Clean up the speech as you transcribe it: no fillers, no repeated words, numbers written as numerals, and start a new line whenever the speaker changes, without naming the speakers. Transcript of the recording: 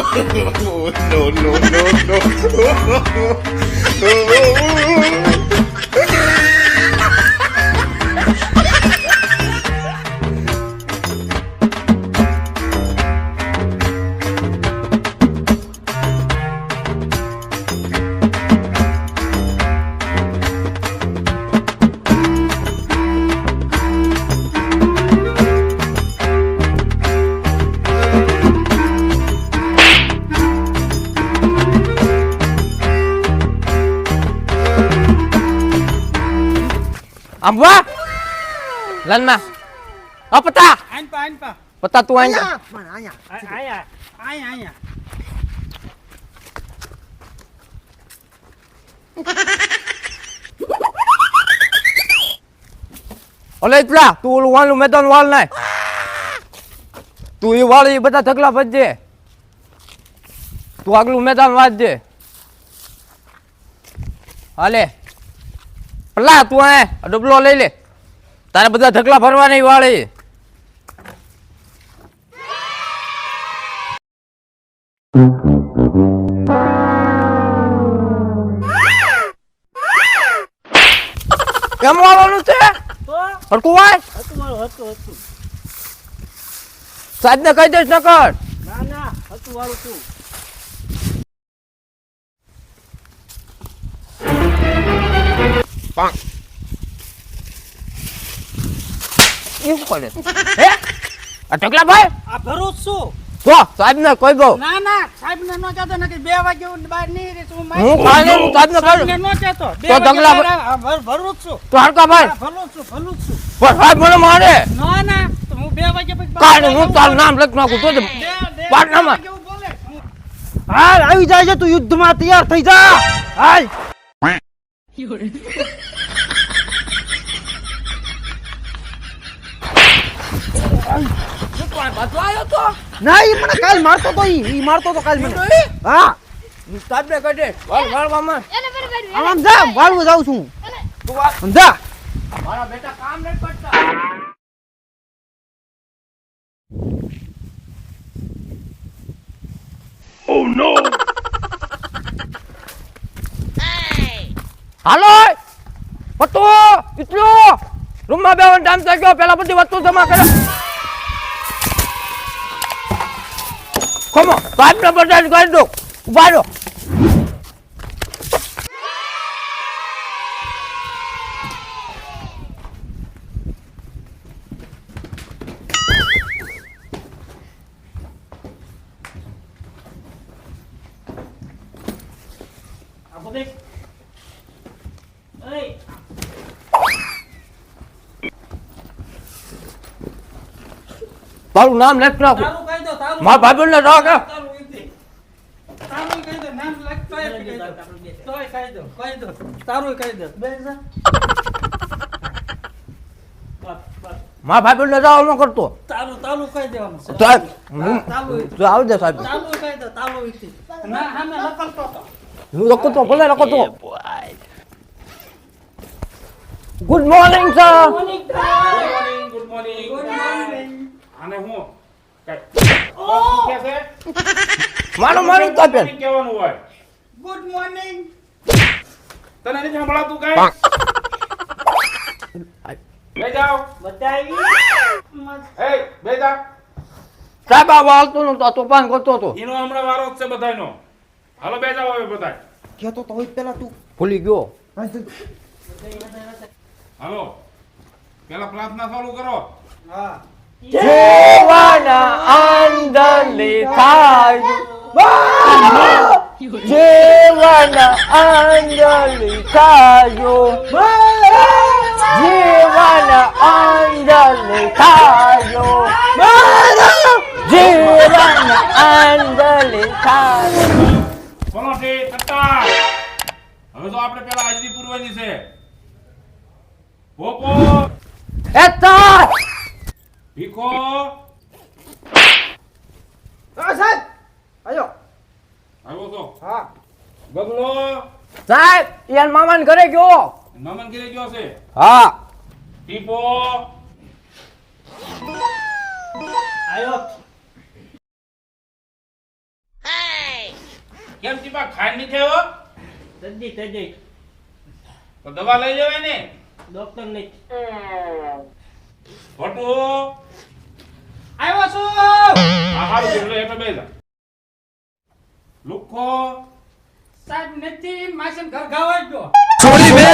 no, no, no, no.
Ambwa, lan ma, apa ta?
Anpa.
Peta tu anya.
Mana anya?
Aya.
Oleh itulah, tu luan lu medan wal nai. Tu wal i bata thakla bajje. Tu aglu medan wajje. Hale. પેલા તું આ ડબલો લઈ લે તારે બધા ઢગલા ભરવાની વાળી કેમ વાળવાનું છે હરકું વાય સાહેબ ને કહી દઈશ નકર
ના હતું વાળું છું
Bang. Ini kok hે આ ઢગલા ભાઈ
આ ભરું છું
તો સાહેબ ને કહી દો
ના સાહેબ ને નો કહેતો ને કે 2 વાગે બહાર નહીં રહે છું
હું કાલે સાહેબ ને કહી
નો કહેતો
તો ઢગલા
ભરું છું
તો હરકા ભાઈ
ભરું છું
પણ સાહેબ મને મારે
ના તો હું 2 વાગે પછી
કાલે હું તારું નામ લખ નાખું તો પાટનામાં
હાલ આવી જાય છે તું યુદ્ધમાં તૈયાર થઈ જા હાલ ના ઈ મને કાલ મારતો તો ઈ મારતો તો કાલ મને હા
સાહેબ ને કહી દે વાળવામાં
આમ જા વાળવા જાઉં છું
તું વા
જા
મારા બેટા કામ નથી કરતા
Oh no!
હાલો પતો કેટલો રૂમમાં બેવાનો ટાઈમ થઈ ગયો પેલા બધી વસ્તુ જમા કરે ખમો સાહેબ ને બધાને કરી દો ઉભા રહો તારું નામ લખ નાખું
તારું કહી દો તારું
મારા ભાઈબંધ ને રાખ
તારું કહી દો નામ લખતો તોય કહી દો તારું કહી દો બેસા
મારા ભાઈબંધ ને રાહ ન કરતો
તારું કહી દેવાનું છે
સાહેબ
તાલું
આવ દે સાહેબ
તાલું કહી દો તાલું ઈથી ના હામે લખતો તો
હું લખતો ભલે લખતો good morning sir
Good morning. આને હું કે છે
મારું કાપ્યા
કહેવાનું હોય
ગુડ મોર્નિંગ
તને નથી સંભળાતું કઈ બે જાઓ
બતાવી
એ બે જા
સાહેબ આ વાળતો નતો તોફાન કરતો હતો
એનો હમણાં વારો જ છે બધાયનો હાલો બે જાઓ હવે બધાય
કેતો તો હોય પેલા તું
ભૂલી ગયો
હાલો પેલા પ્રાર્થના ચાલુ કરો
હા
જેવાના આંધળી થાય જેવાના આંધળી થાય જેવાના આંધળી થાય જેવાના આંધળી થાય
બોલો છે ટટ્ટા હવે તો આપણે પેલા આજની પૂર્વની છે પોપો
એતા
ભીખો
હા સાહેબ આયો
આવ્યો તો
હા
ગગલો
સાહેબ યાર મામાને ઘરે ગયો
મામન ઘરે ગયો છે
હા
ટીપો
આયો
કેમ ટીપા ખાઈ નથી આવ્યો?
તજી
તો દવા લઈ લેવાય ને.
ડોક્ટર ને
ભટુ
આવ્યો છું
આ હારું એટલે એટલે બેસા. લુખો
સાહેબ નથી માસન ઘર ગાવા જ ગયો
છોડી દે